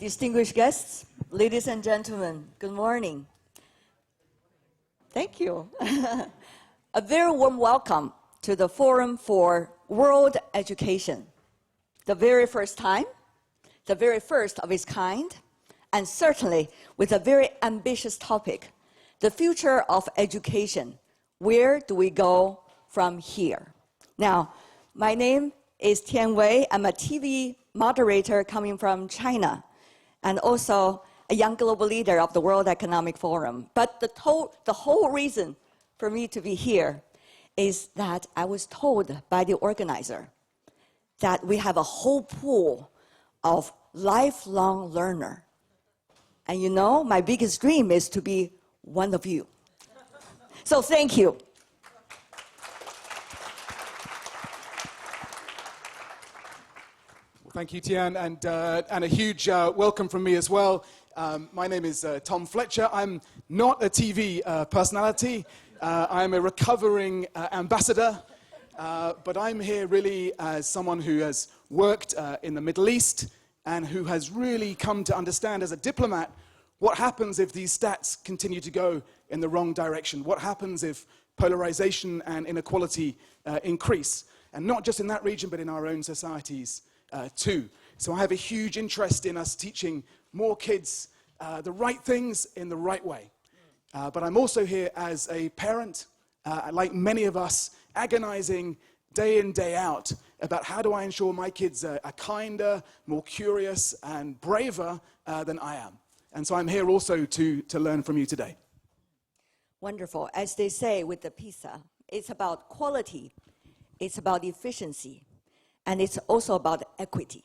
Distinguished guests, ladies and gentlemen, good morning. Thank you. A very warm welcome to the Forum for World Education. The very first time, the very first of its kind, and certainly with a very ambitious topic, the future of education. Where do we go from here? Now, my name is Tian Wei. I'm a TV moderator coming from China, and also a young global leader of the World Economic Forum. But the whole reason for me to be here is that I was told by the organizer that we have a whole pool of lifelong learners. And you know, my biggest dream is to be one of you. So thank you. Thank you, Tian, and a huge welcome from me as well. My name is Tom Fletcher. I'm not a TV personality. I'm a recovering ambassador, but I'm here really as someone who has worked in the Middle East and who has really come to understand as a diplomat what happens if these stats continue to go in the wrong direction. What happens if polarization and inequality increase, and not just in that region, but in our own societies too. So I have a huge interest in us teaching more kids the right things in the right way. But I'm also here as a parent, like many of us, agonizing day in, day out about how do I ensure my kids are kinder, more curious, and braver than I am. And so I'm here also to learn from you today. Wonderful. As they say with the pizza, it's about quality, it's about efficiency, and it's also about equity.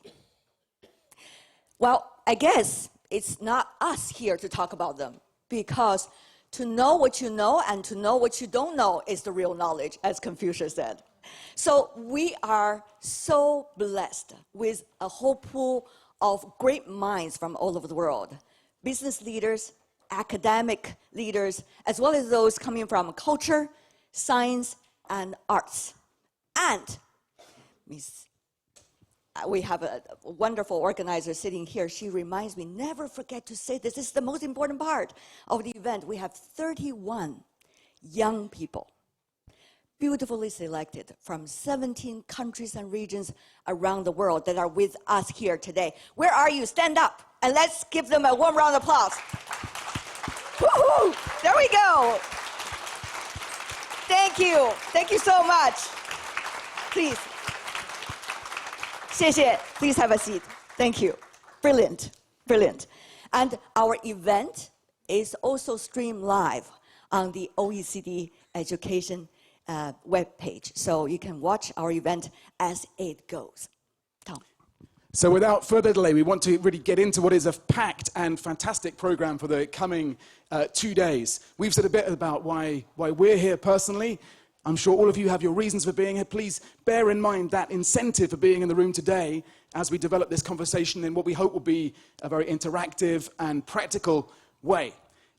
Well, I guess it's not us here to talk about them, because to know what you know and to know what you don't know is the real knowledge, as Confucius said. So we are so blessed with a whole pool of great minds from all over the world. Business leaders, academic leaders, as well as those coming from culture, science, and arts. And we have a wonderful organizer sitting here. She reminds me, never forget to say this. This is the most important part of the event. We have 31 young people, beautifully selected from 17 countries and regions around the world that are with us here today. Where are you? Stand up, and let's give them a warm round of applause. Woo-hoo! There we go. Thank you. Thank you so much. Please. 谢谢. Please have a seat. Thank you. Brilliant. Brilliant. And our event is also streamed live on the OECD education webpage. So you can watch our event as it goes. Tom. So without further delay, we want to really get into what is a packed and fantastic program for the coming 2 days. We've said a bit about why we're here personally. I'm sure all of you have your reasons for being here. Please bear in mind that incentive for being in the room today as we develop this conversation in what we hope will be a very interactive and practical way.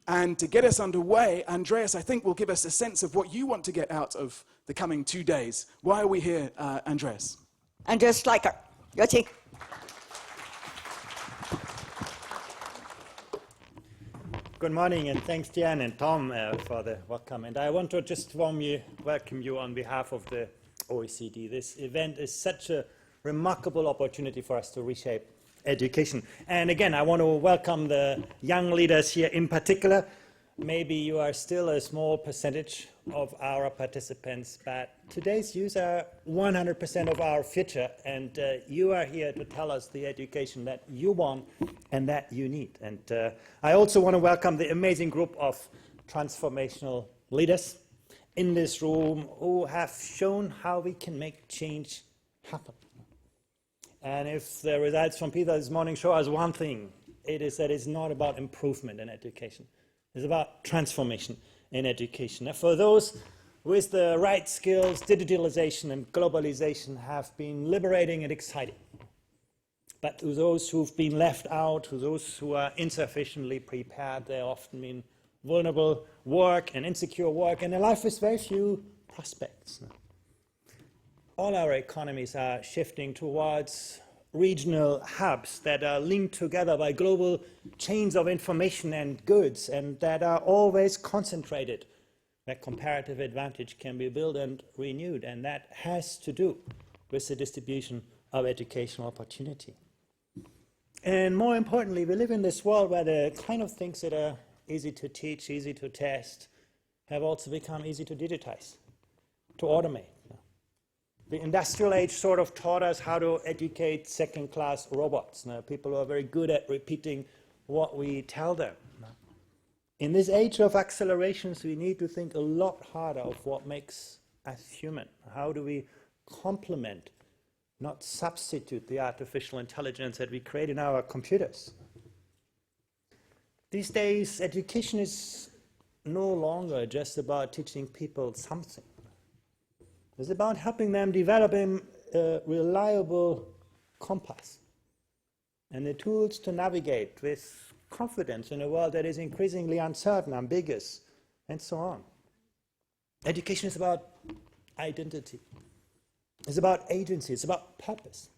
And to get us underway, Andreas, I think, will give us a sense of what you want to get out of the coming 2 days. Why are we here, Andreas? Andreas Schleicher, 有请. Good morning, and thanks, Tian and Tom, for the welcome. And I want to just warmly welcome you on behalf of the OECD. This event is such a remarkable opportunity for us to reshape education. And again, I want to welcome the young leaders here in particular. Maybe you are still a small percentage of our participants, but today's youth are 100% of our future, and you are here to tell us the education that you want and that you need. And I also want to welcome the amazing group of transformational leaders in this room who have shown how we can make change happen. And if the results from Peter this morning show us one thing, it is that it's not about improvement in education. It's about transformation in education. And for those with the right skills, digitalization and globalization have been liberating and exciting. But to those who've been left out, to those who are insufficiently prepared, they often mean vulnerable work and insecure work, and a life with very few prospects. All our economies are shifting towards regional hubs that are linked together by global chains of information and goods, and that are always concentrated, where comparative advantage can be built and renewed, and that has to do with the distribution of educational opportunity. And more importantly, we live in this world where the kind of things that are easy to teach, easy to test, have also become easy to digitize, to automate. The industrial age sort of taught us how to educate second-class robots. Now, people who are very good at repeating what we tell them. In this age of accelerations, we need to think a lot harder of what makes us human. How do we complement, not substitute, the artificial intelligence that we create in our computers? These days, education is no longer just about teaching people something. It's about helping them develop a reliable compass and the tools to navigate with confidence in a world that is increasingly uncertain, ambiguous, and so on. Education is about identity. It's about agency. It's about purpose.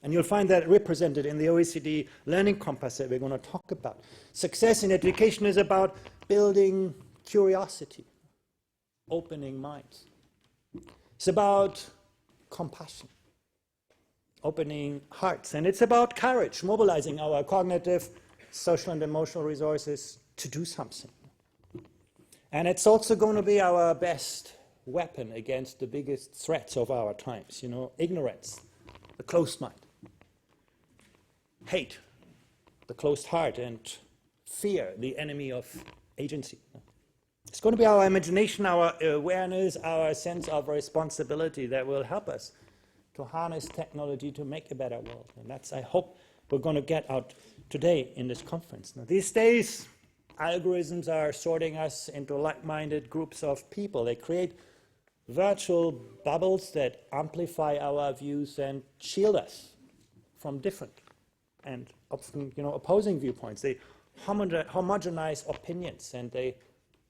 And you'll find that represented in the OECD learning compass that we're going to talk about. Success in education is about building curiosity, opening minds. It's about compassion, opening hearts. And it's about courage, mobilizing our cognitive, social, and emotional resources to do something. And it's also going to be our best weapon against the biggest threats of our times, ignorance, the closed mind, hate, the closed heart, and fear, the enemy of agency. It's going to be our imagination, our awareness, our sense of responsibility that will help us to harness technology to make a better world. And that's, I hope, we're going to get out today in this conference. Now, these days, algorithms are sorting us into like-minded groups of people. They create virtual bubbles that amplify our views and shield us from different and often, opposing viewpoints. They homogenize opinions and they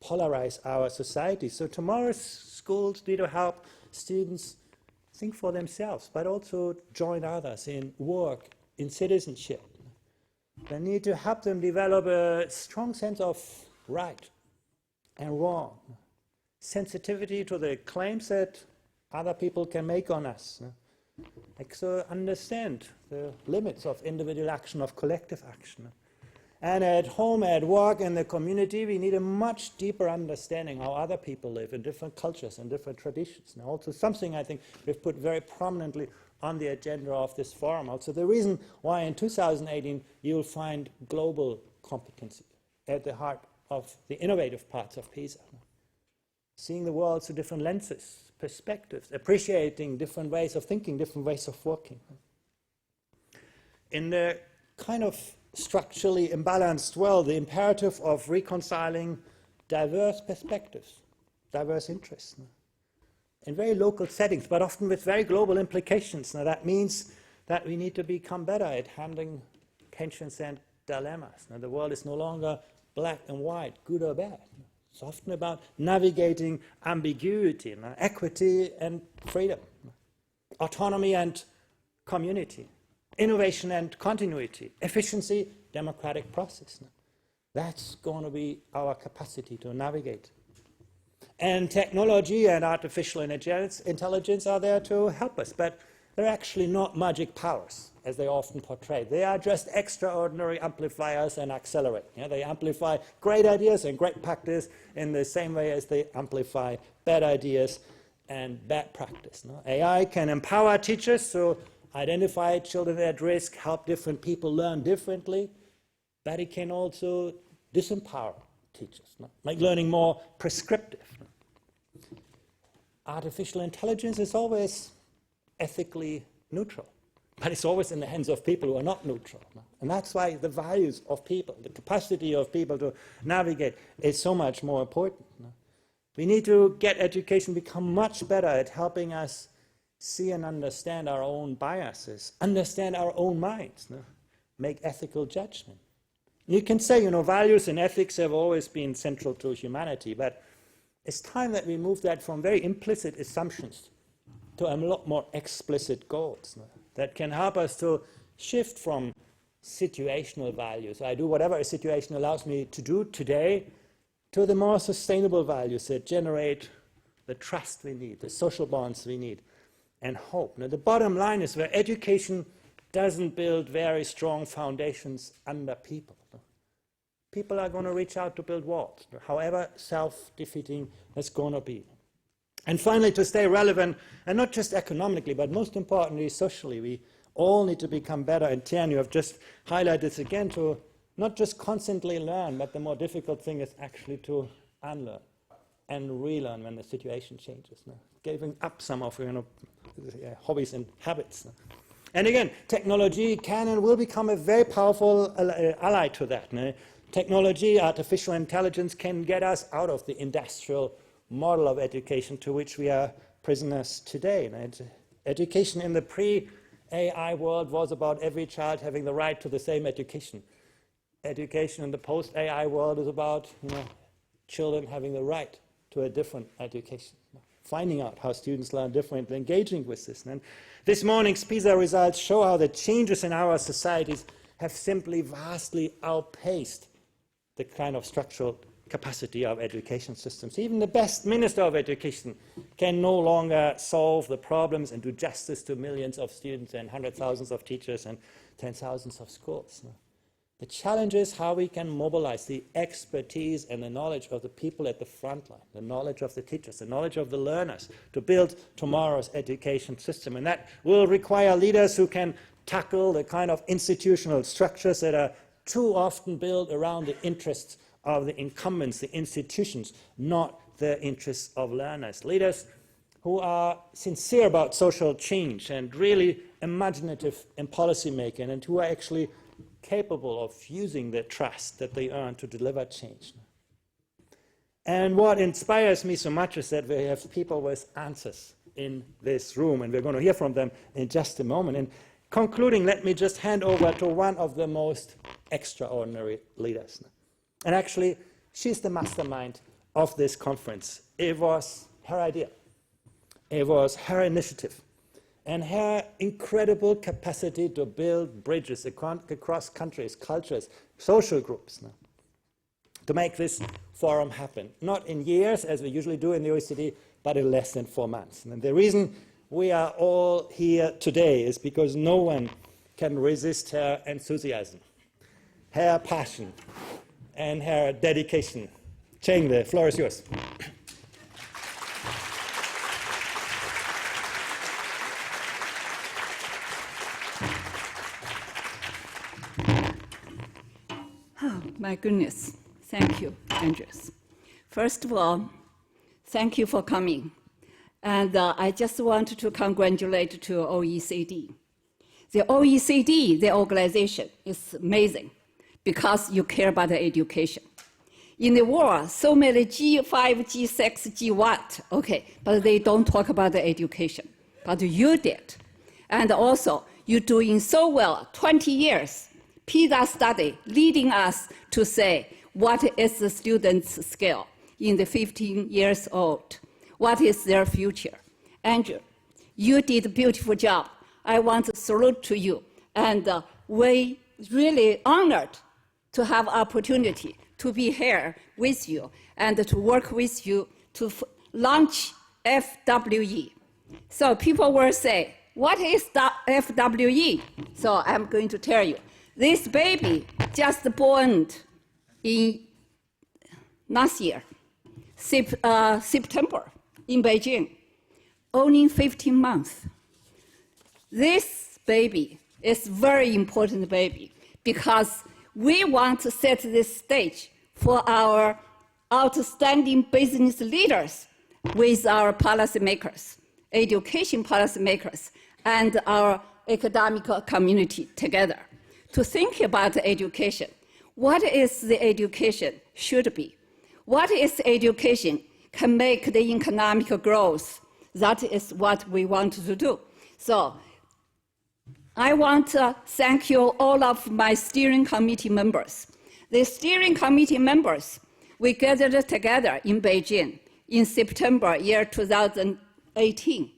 polarize our society. So tomorrow's schools need to help students think for themselves, but also join others in work, in citizenship. They need to help them develop a strong sense of right and wrong, sensitivity to the claims that other people can make on us. Like, so understand the limits of individual action, of collective action. And at home, at work, in the community, we need a much deeper understanding how other people live in different cultures and different traditions. Now, also something I think we've put very prominently on the agenda of this forum. Also the reason why in 2018 you'll find global competency at the heart of the innovative parts of PISA. Seeing the world through different lenses, perspectives, appreciating different ways of thinking, different ways of working. In the kind of structurally imbalanced world, the imperative of reconciling diverse perspectives, diverse interests, in very local settings, but often with very global implications. Now that means that we need to become better at handling tensions and dilemmas. Now the world is no longer black and white, good or bad. It's often about navigating ambiguity, equity and freedom, autonomy and community, innovation and continuity, efficiency, democratic process. That's going to be our capacity to navigate. And technology and artificial intelligence are there to help us, but they're actually not magic powers, as they often portray. They are just extraordinary amplifiers and accelerate. They amplify great ideas and great practice in the same way as they amplify bad ideas and bad practice. AI can empower teachers to identify children at risk, help different people learn differently, but it can also disempower teachers, make learning more prescriptive. Artificial intelligence is always ethically neutral, but it's always in the hands of people who are not neutral. And that's why the values of people, the capacity of people to navigate is so much more important. We need to get education become much better at helping us see and understand our own biases, understand our own minds, make ethical judgment. You can say, values and ethics have always been central to humanity, but it's time that we move that from very implicit assumptions to a lot more explicit goals. that can help us to shift from situational values. I do whatever a situation allows me to do today, to the more sustainable values that generate the trust we need, the social bonds we need, and hope. Now, the bottom line is where education doesn't build very strong foundations under people. People are going to reach out to build walls, however self-defeating it's going to be. And finally, to stay relevant, and not just economically, but most importantly, socially, we all need to become better. And Tian, you have just highlighted this again, to not just constantly learn, but the more difficult thing is actually to unlearn and relearn when the situation changes. Giving up some of hobbies and habits. And again, technology can and will become a very powerful ally to that. Technology, artificial intelligence can get us out of the industrial model of education to which we are prisoners today. Education in the pre-AI world was about every child having the right to the same education. Education in the post-AI world is about children having the right to a different education, finding out how students learn differently, engaging with this. And this morning's PISA results show how the changes in our societies have simply vastly outpaced the kind of structural capacity of education systems. Even the best minister of education can no longer solve the problems and do justice to millions of students and hundreds of thousands of teachers and 10,000s of schools. The challenge is how we can mobilize the expertise and the knowledge of the people at the front line, the knowledge of the teachers, the knowledge of the learners, to build tomorrow's education system. And that will require leaders who can tackle the kind of institutional structures that are too often built around the interests of the incumbents, the institutions, not the interests of learners. Leaders who are sincere about social change and really imaginative in policy making, and who are actually capable of using the trust that they earn to deliver change. And what inspires me so much is that we have people with answers in this room, and we're going to hear from them in just a moment. And concluding, let me just hand over to one of the most extraordinary leaders. And actually, she's the mastermind of this conference. It was her idea. It was her initiative. And her incredible capacity to build bridges across countries, cultures, social groups, to make this forum happen. Not in years, as we usually do in the OECD, but in less than 4 months. And the reason we are all here today is because no one can resist her enthusiasm, her passion, and her dedication. Cheng, the floor is yours. Oh, my goodness. Thank you, Andrews. First of all, thank you for coming. And I just want to congratulate to OECD. The OECD, the organization, is amazing because you care about the education. In the world, so many G5, G6, G what, okay, but they don't talk about the education. But you did. And also, you're doing so well, 20 years, PISA study leading us to say, what is the student's skill in the 15 years old? What is their future? Andrew, you did a beautiful job. I want to salute to you. And we really honored to have opportunity to be here with you and to work with you to launch FWE. So people will say, what is the FWE? So I'm going to tell you. This baby just born in last year, September, in Beijing, only 15 months. This baby is very important baby because we want to set this stage for our outstanding business leaders with our policymakers, education policymakers, and our academic community together to think about education. What is the education should be? What is education can make the economic growth? That is what we want to do. So I want to thank you, all of my steering committee members. The steering committee members, we gathered together in Beijing in September year 2018.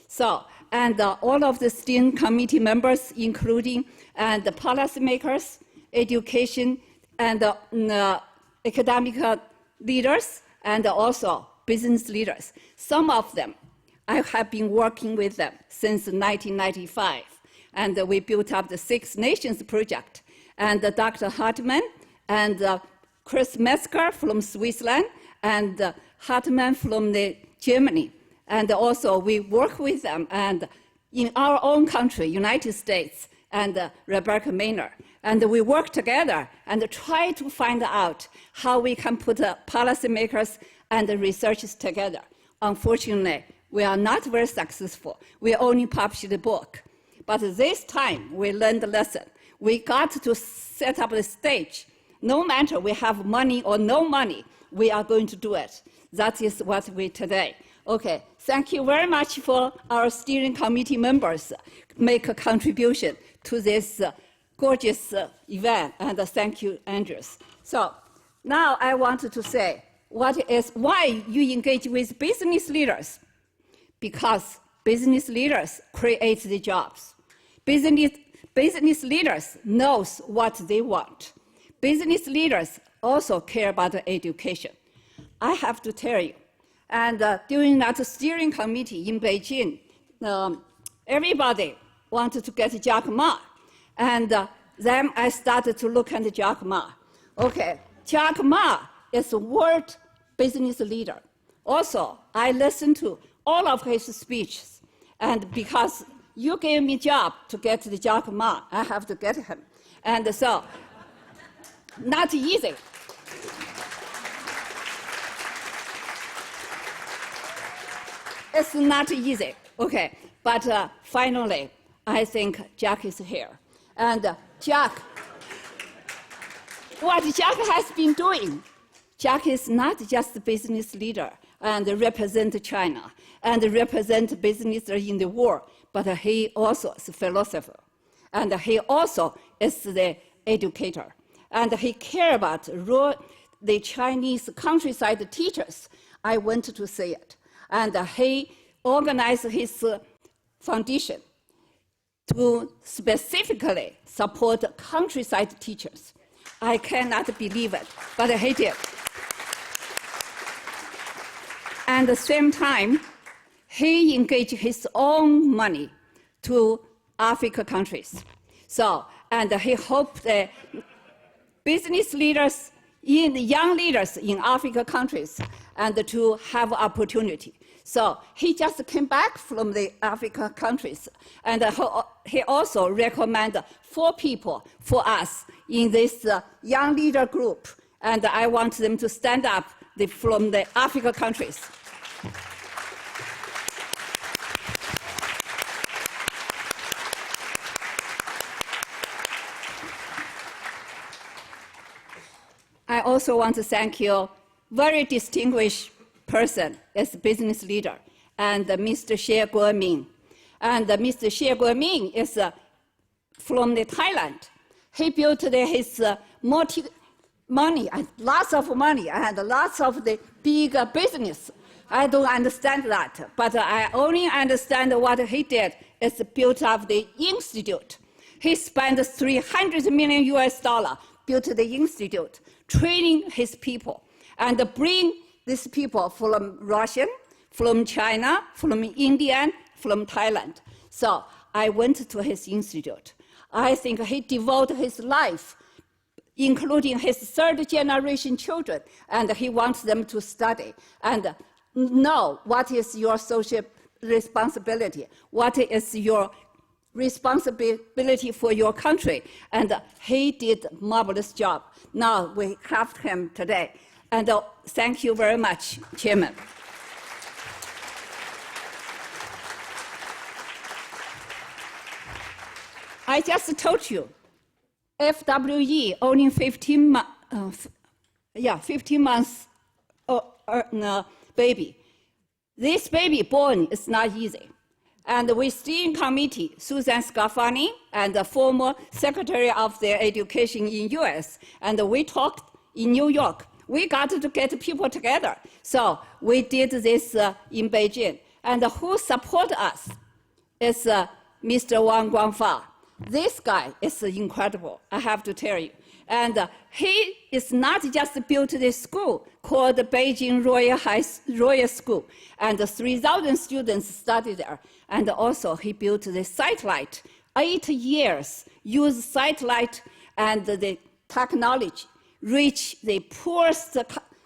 So and all of the steering committee members, including and the policymakers, education, and academic leaders, and also business leaders. Some of them, I have been working with them since 1995, and we built up the Six Nations Project. And Dr. Hartmann and Chris Metzger from Switzerland, and Hartmann from Germany. And also we work with them and in our own country, United States, and Rebecca Maynard. And we work together and try to find out how we can put policymakers and researchers together. Unfortunately, we are not very successful. We only published the book. But this time, we learned the lesson. We got to set up the stage. No matter we have money or no money, we are going to do it. That is what we today. Okay, thank you very much for our steering committee members make a contribution to this gorgeous event, and thank you, Andrews. So now I wanted to say why you engage with business leaders, because business leaders create the jobs. Business leaders knows what they want. Business leaders also care about education. I have to tell you, and during that steering committee in Beijing, everybody wanted to get Jack Ma. And then I started to look at Jack Ma. Okay, Jack Ma is a world business leader. Also, I listened to all of his speeches. And because you gave me a job to get the Jack Ma, I have to get him. And so, not easy. It's not easy, okay. But finally, I think Jack is here. And Jack, what Jack has been doing, Jack is not just a business leader and represent China and represent business in the world, but he also is a philosopher. And he also is the educator. And he cares about the Chinese countryside teachers. I went to see it. And he organized his foundation to specifically support countryside teachers. I cannot believe it, but he did. And at the same time, he engaged his own money to African countries. So, and he hoped that business leaders, young leaders in African countries, and to have opportunity. So he just came back from the African countries, and he also recommended 4 people for us in this young leader group, and I want them to stand up from the African countries. I also want to thank you, very distinguished person as a business leader, and Mr. Xie Guoming. And Mr. Xie Guoming is from Thailand. He built his money, and lots of money, and lots of the big business. I don't understand that, but I only understand what he did is built up the institute. He spent $300 million built the institute, training his people, and bring these people from Russia, from China, from India, from Thailand. So I went to his institute. I think he devoted his life, including his 3rd generation children, and he wants them to study and know what is your social responsibility, what is your responsibility for your country. And he did a marvelous job. Now we have him today. And thank you very much, Chairman. I just told you, FWE only 15 months baby. This baby born is not easy. And with steering committee, Susan Scafani, and the former Secretary of the Education in US, and we talked in New York. We got to get people together. So we did this in Beijing. And who support us? is Mr. Wang Guangfa. This guy is incredible, I have to tell you. And he is not just built this school called the Beijing Royal School, and 3,000 students study there. And also he built the satellite. 8 years, use satellite and the technology, reach the poorest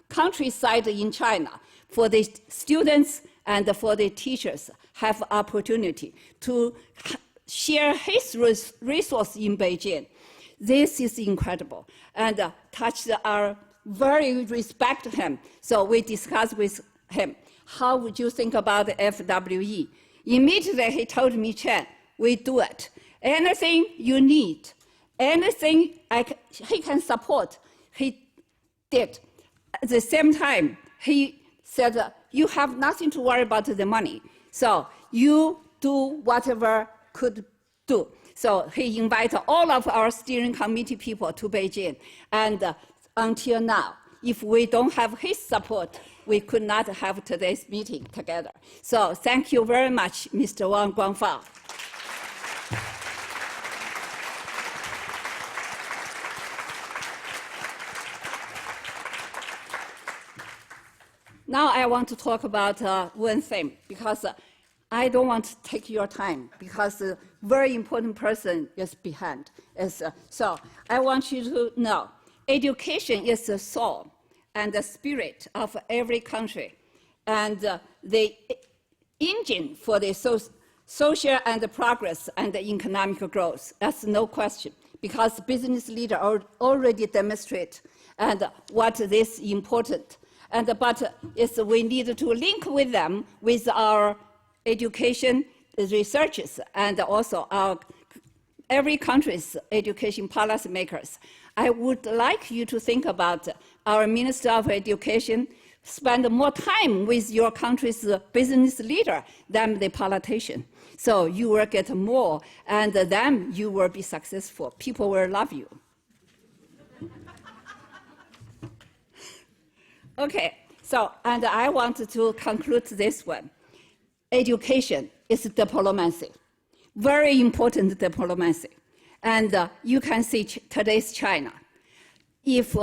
countryside in China for the students and for the teachers have opportunity to share his resource in Beijing. This is incredible, and touched our very respect him. So we discussed with him, how would you think about the FWE? Immediately he told me, Chen, we do it. Anything you need, anything he can support, he did. At the same time, he said, you have nothing to worry about the money. So you do whatever could do. So he invited all of our steering committee people to Beijing. And until now, if we don't have his support, we could not have today's meeting together. So thank you very much, Mr. Wang Guangfa. Now I want to talk about one thing, because I don't want to take your time, because a very important person is behind. So I want you to know, education is the soul and the spirit of every country, and the engine for the social and the progress and the economic growth. That's no question, because business leaders already demonstrate and what is important. But we need to link with them with our education researchers and also our every country's education policy makers. I would like you to think about our Minister of Education spend more time with your country's business leader than the politician. So you will get more, and then you will be successful. People will love you. Okay, so, and I want to conclude this one. Education is diplomacy, very important diplomacy. And you can see today's China. If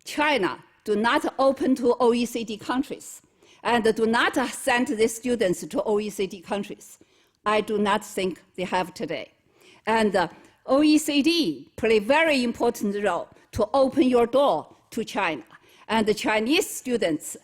China do not open to OECD countries and do not send the students to OECD countries, I do not think they have today. And OECD play a very important role to open your door to China. And the Chinese students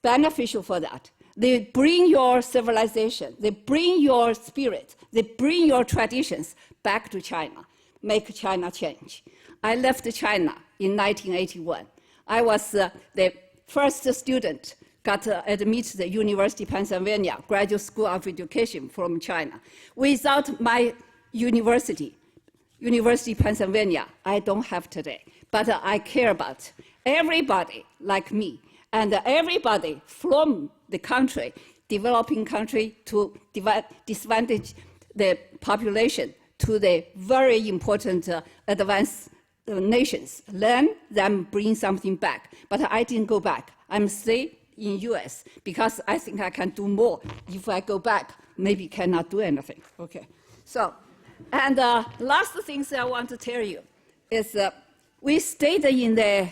beneficial for that. They bring your civilization, they bring your spirit, they bring your traditions back to China, make China change. I left China in 1981. I was the first student got admitted to the University of Pennsylvania, Graduate School of Education from China. Without my university of Pennsylvania, I don't have today. But I care about everybody like me, and everybody from the country, developing country, to disadvantage the population to the very important advanced nations. Learn them, bring something back. But I didn't go back. I'm stay in US because I think I can do more. If I go back, maybe cannot do anything. Okay. So, and last things I want to tell you is we stayed in the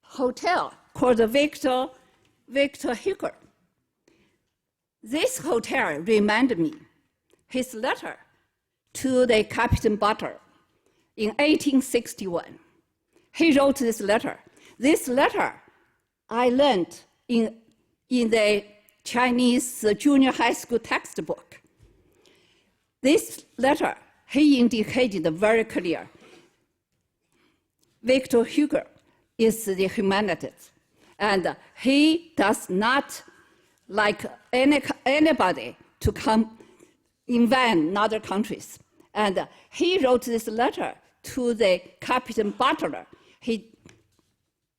hotel called Victor Hugo. This hotel reminded me his letter to the Captain Butler in 1861. He wrote this letter. This letter I learned in the Chinese junior high school textbook. This letter, he indicated very clear. Victor Hugo is the humanities, and he does not like anybody to come invade other countries. And he wrote this letter to the Captain Butler. He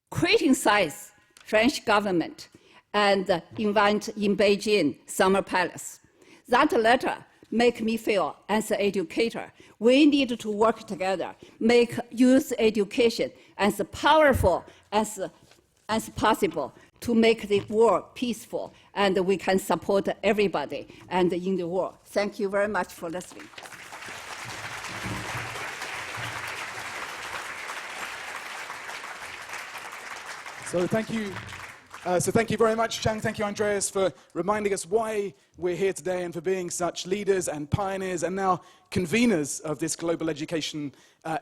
criticized French government and invent in Beijing Summer Palace. That letter make me feel, as an educator, we need to work together, make youth education as powerful as possible to make the world peaceful, and we can support everybody and in the world. Thank you very much for listening. So thank you. Thank you very much, Chang. Thank you, Andreas, for reminding us why we're here today and for being such leaders and pioneers and now conveners of this global education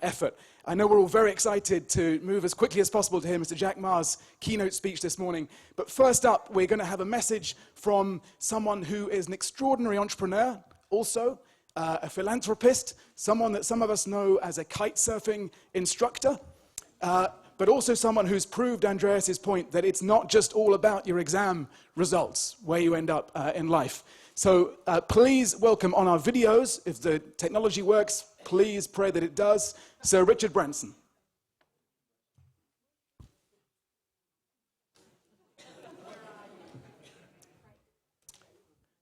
effort. I know we're all very excited to move as quickly as possible to hear Mr. Jack Ma's keynote speech this morning. But first up, we're going to have a message from someone who is an extraordinary entrepreneur, also a philanthropist, someone that some of us know as a kite surfing instructor, but also someone who's proved Andreas's point that it's not just all about your exam results, where you end up in life. So please welcome on our videos, if the technology works, please pray that it does, Sir Richard Branson.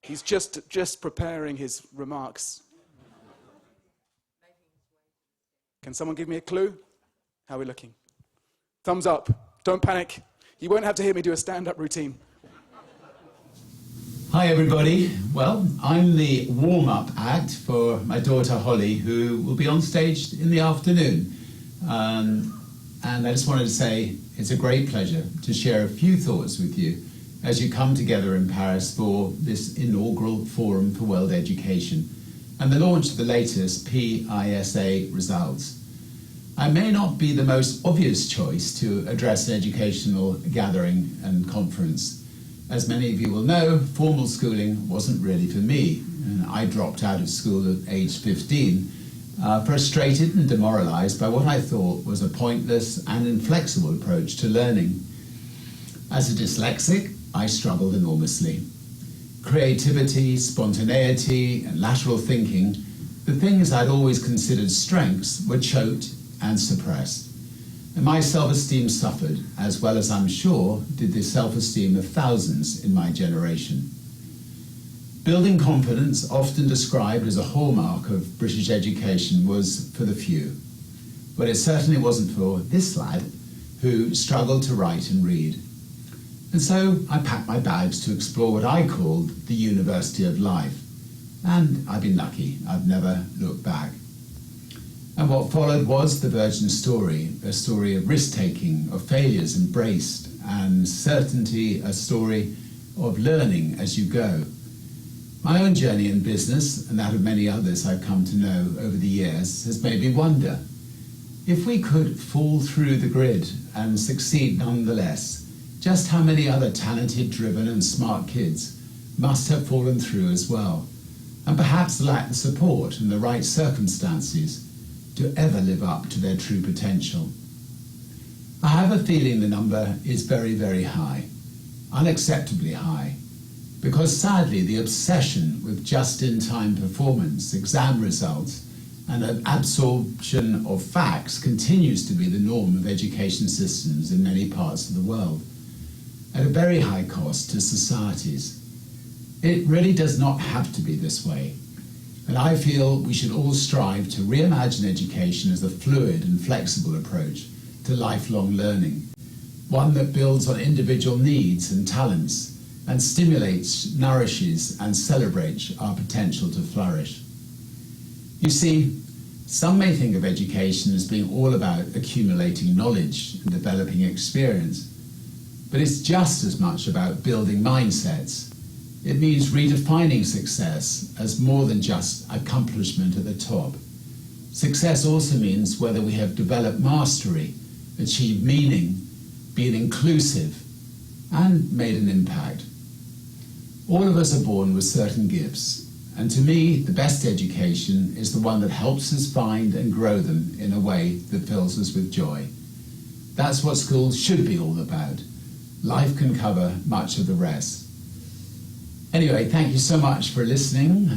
He's just preparing his remarks. Can someone give me a clue? How are we looking? Thumbs up. Don't panic. You won't have to hear me do a stand-up routine. Hi everybody. Well, I'm the warm-up act for my daughter Holly, who will be on stage in the afternoon. And I just wanted to say it's a great pleasure to share a few thoughts with you as you come together in Paris for this inaugural Forum for World Education and the launch of the latest PISA results. I may not be the most obvious choice to address an educational gathering and conference. As many of you will know, formal schooling wasn't really for me. And I dropped out of school at age 15, frustrated and demoralized by what I thought was a pointless and inflexible approach to learning. As a dyslexic, I struggled enormously. Creativity, spontaneity, and lateral thinking, the things I'd always considered strengths, were choked and suppressed. And my self-esteem suffered, as well as I'm sure did the self-esteem of thousands in my generation. Building confidence, often described as a hallmark of British education, was for the few. But it certainly wasn't for this lad, who struggled to write and read. And so I packed my bags to explore what I called the University of Life. And I've been lucky, I've never looked back. And what followed was the Virgin story, a story of risk-taking, of failures embraced, and certainty, a story of learning as you go. My own journey in business, and that of many others I've come to know over the years, has made me wonder, if we could fall through the grid and succeed nonetheless, just how many other talented, driven and smart kids must have fallen through as well, and perhaps lack the support and the right circumstances to ever live up to their true potential. I have a feeling the number is very, very high, unacceptably high, because sadly the obsession with just-in-time performance, exam results, and an absorption of facts continues to be the norm of education systems in many parts of the world, at a very high cost to societies. It really does not have to be this way. And I feel we should all strive to reimagine education as a fluid and flexible approach to lifelong learning, one that builds on individual needs and talents and stimulates, nourishes and celebrates our potential to flourish. You see, some may think of education as being all about accumulating knowledge and developing experience, but it's just as much about building mindsets. It means redefining success as more than just accomplishment at the top. Success also means whether we have developed mastery, achieved meaning, been inclusive, and made an impact. All of us are born with certain gifts, and to me, the best education is the one that helps us find and grow them in a way that fills us with joy. That's what schools should be all about. Life can cover much of the rest. Anyway, thank you so much for listening.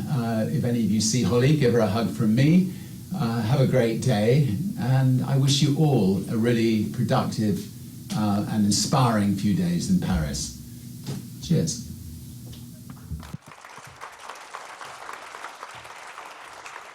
If any of you see Holly, give her a hug from me. Have a great day, and I wish you all a really productive and inspiring few days in Paris. Cheers.